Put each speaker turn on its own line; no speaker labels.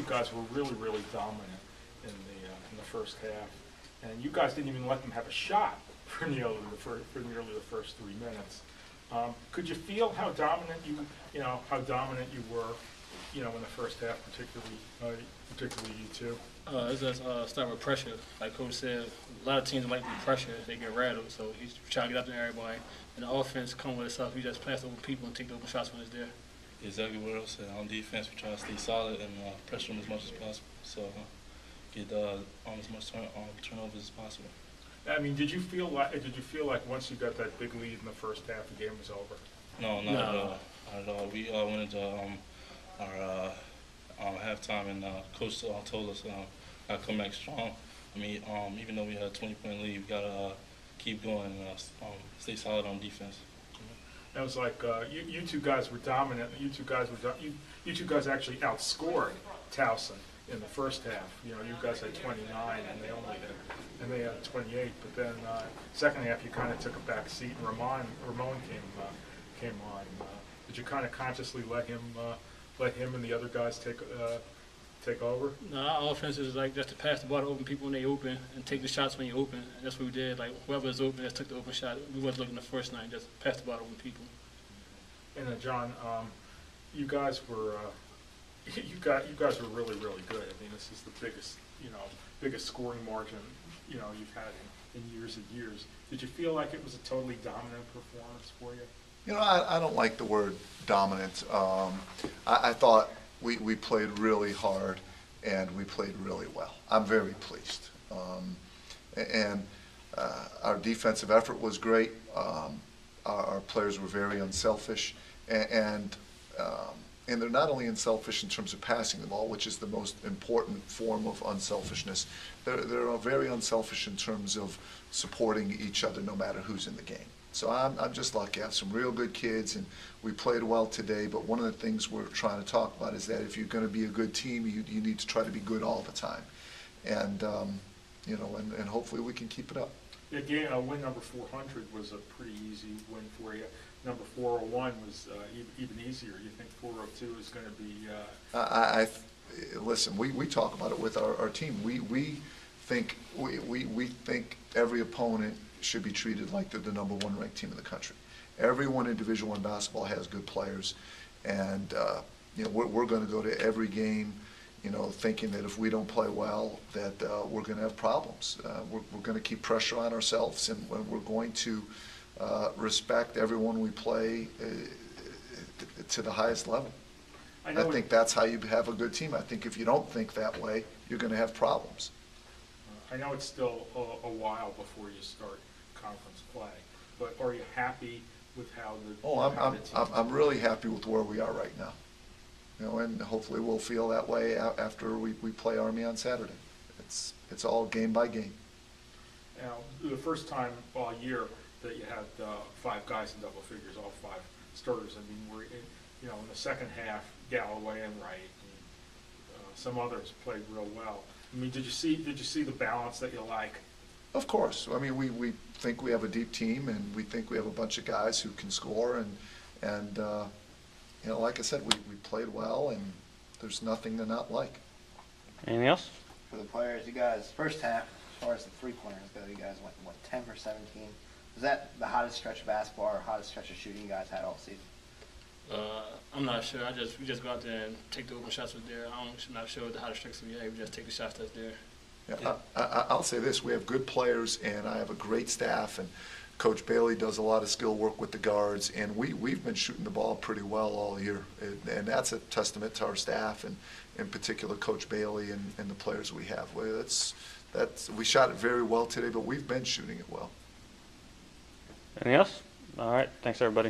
guys were really dominant in the first half, and you guys didn't even let them have a shot for nearly the first 3 minutes. Could you feel how dominant how dominant you were, in the first half, particularly you two?
It's just start with pressure. Like Coach said, a lot of teams like to be pressure. They get rattled, so he's trying to get up to everybody. And the offense come with itself. You just pass over people and take the open shots when it's there.
Exactly what I said. On defense, we try to stay solid and pressure them as much as possible. So get on as much turnovers as possible.
I mean, did you feel like once you got that big lead in the first half, the game was over?
No, not at all. Not at all. We went into our halftime, and Coach told us gotta come back strong. I mean, even though we had a 20-point lead, we gotta keep going and stay solid on defense.
It was like you two guys were dominant. You two guys actually outscored Towson in the first half. You guys had 29 and they had 28. But then second half, you kind of took a back seat, and Ramon came on. Did you kind of consciously let him and the other guys take over?
No, our offense is like just to pass the ball to open people when they open and take the shots when you open. And that's what we did. Like whoever is open, just took the open shot. We wasn't looking the first night, just pass the ball to open people.
And John, you guys were really good. I mean, this is the biggest scoring margin you've had in years and years. Did you feel like it was a totally dominant performance for you?
I don't like the word dominant. I thought we played really hard and we played really well. I'm very pleased. Our defensive effort was great. Our players were very unselfish, and they're not only unselfish in terms of passing the ball, which is the most important form of unselfishness. They're very unselfish in terms of supporting each other no matter who's in the game. So I'm just lucky. I have some real good kids, and we played well today. But one of the things we're trying to talk about is that if you're going to be a good team, you need to try to be good all the time, and and hopefully we can keep it up.
Yeah, win number 400 was a pretty easy win for you. Number 401 was even easier. You think 402 is going to be?
Listen. We talk about it with our team. We think every opponent should be treated like they're the #1 ranked team in the country. Everyone in Division I basketball has good players, and we're going to go to every game, thinking that if we don't play well, that we're going to have problems. We're going to keep pressure on ourselves, and we're going to respect everyone we play to the highest level. I think that's how you have a good team. I think if you don't think that way, you're going to have problems.
I know it's still a while before you start conference play, but are you happy with how the
I'm really happy with where we are right now. And hopefully we'll feel that way after we play Army on Saturday. It's all game by game.
Now, the first time all year that you had 5 guys in double figures, all 5 starters. I mean, we're in the second half, Galloway and Wright, and some others played real well. I mean, did you see the balance that you like?
Of course. I mean, we think we have a deep team, and we think we have a bunch of guys who can score, and like I said, we played well, and there's nothing to not like.
Anything else?
For the players, you guys, first half, as far as the three-pointers go, you guys went 10 for 17. Was that the hottest stretch of basketball or hottest stretch of shooting you guys had all season?
I'm not sure. We just go out there and take the open shots with there. I'm not sure what the hottest stretch we had. We just take the shots that's there.
Yeah, I'll say this: we have good players, and I have a great staff, and Coach Bailey does a lot of skill work with the guards, and we've been shooting the ball pretty well all year, and that's a testament to our staff, and in particular Coach Bailey and the players we have. We shot it very well today, but we've been shooting it well.
Anything else? All right. Thanks, everybody.